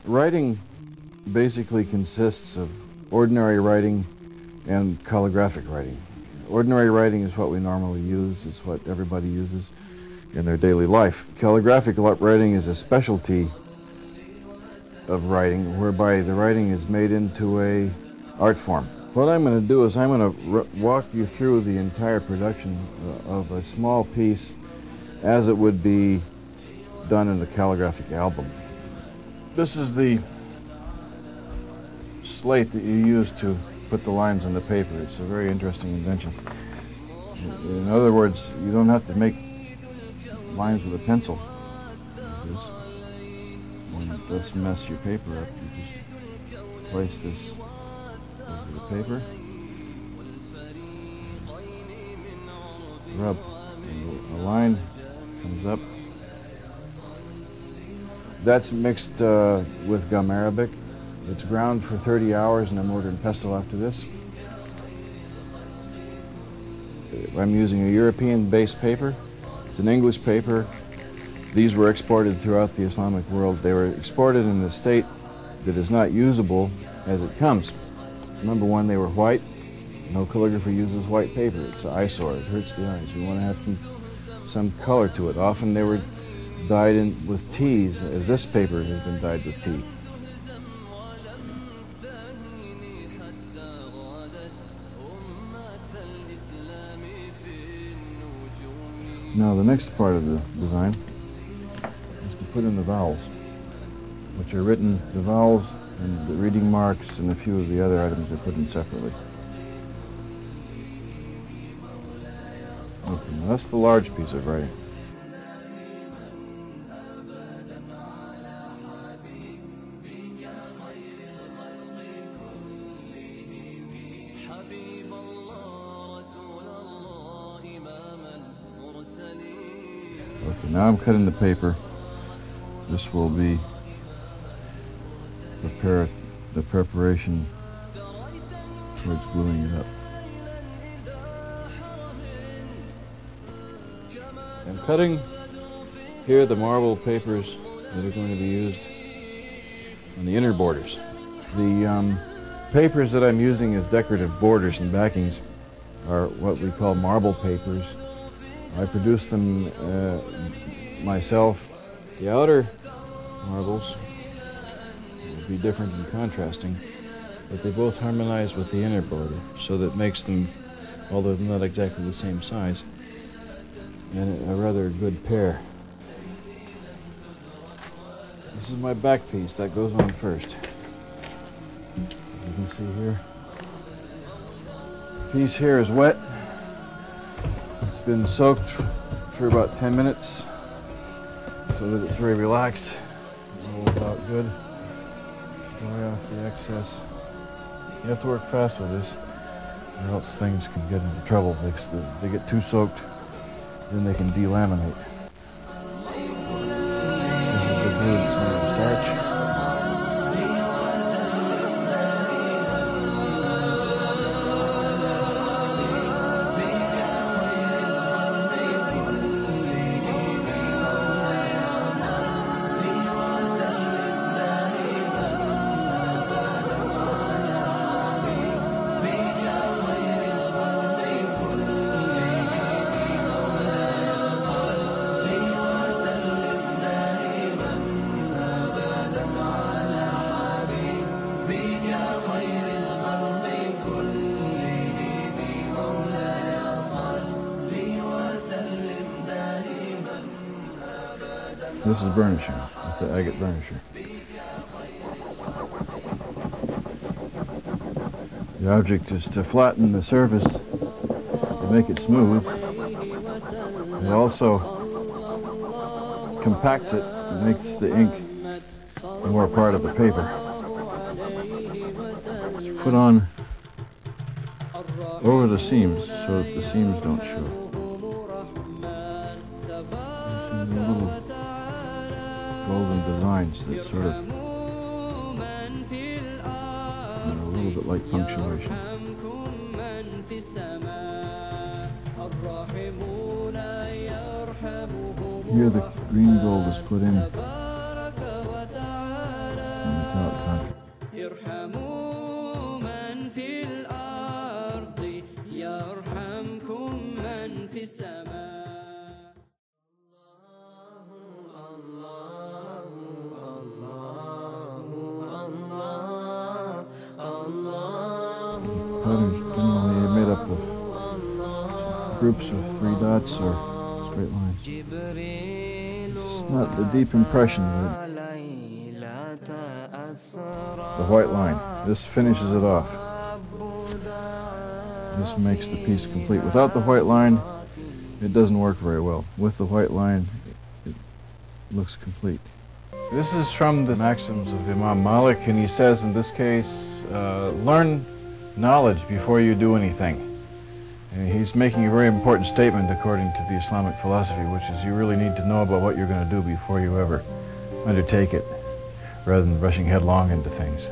Writing basically consists of ordinary writing and calligraphic writing. Ordinary writing is what we normally use, it's what everybody uses in their daily life. Calligraphic writing is a specialty of writing whereby the writing is made into an art form. What I'm going to do is I'm going to walk you through the entire production of a small piece as it would be done in the calligraphic album. This is the slate that you use to put the lines on the paper. It's a very interesting invention. In other words, you don't have to make lines with a pencil. When it does mess your paper up, you just place this over the paper, rub, and a line comes up. That's mixed with gum arabic. It's ground for 30 hours in a mortar and pestle after this. I'm using a European-based paper. It's an English paper. These were exported throughout the Islamic world. They were exported in a state that is not usable as it comes. Number one, they were white. No calligrapher uses white paper. It's an eyesore. It hurts the eyes. You want to have some color to it. Often they were dyed in with teas, as this paper has been dyed with tea. Now the next part of the design is to put in the vowels, which are written, the vowels and the reading marks and a few of the other items are put in separately. Okay, now that's the large piece of writing. Okay, now I'm cutting the paper. This will be the preparation towards gluing it up. I'm cutting here the marble papers that are going to be used on the inner borders. The papers that I'm using as decorative borders and backings are what we call marble papers. I produce them myself. The outer marbles will be different in contrasting, but they both harmonize with the inner border, so that makes them, although they're not exactly the same size, and a rather good pair. This is my back piece. That goes on first. You can see here. The piece here is wet. It's been soaked for about 10 minutes so that it's very relaxed. It rolls out good. Dry off the excess. You have to work fast with this, or else things can get into trouble. They get too soaked, then they can delaminate. This is the glue that's made of starch. This is burnishing, with the agate burnisher. The object is to flatten the surface to make it smooth. It also compacts it and makes the ink more part of the paper. It's put on over the seams so that the seams don't show. These are little golden designs that sort of are a little bit like punctuation. Here the green gold is put in from out contrast. Patterns generally are made up of groups of 3 dots or straight lines. It's not a deep impression, but the white line. This finishes it off. This makes the piece complete. Without the white line, it doesn't work very well. With the white line, it looks complete. This is from the maxims of Imam Malik, and he says in this case, learn knowledge before you do anything. And he's making a very important statement according to the Islamic philosophy, which is you really need to know about what you're going to do before you ever undertake it, rather than rushing headlong into things.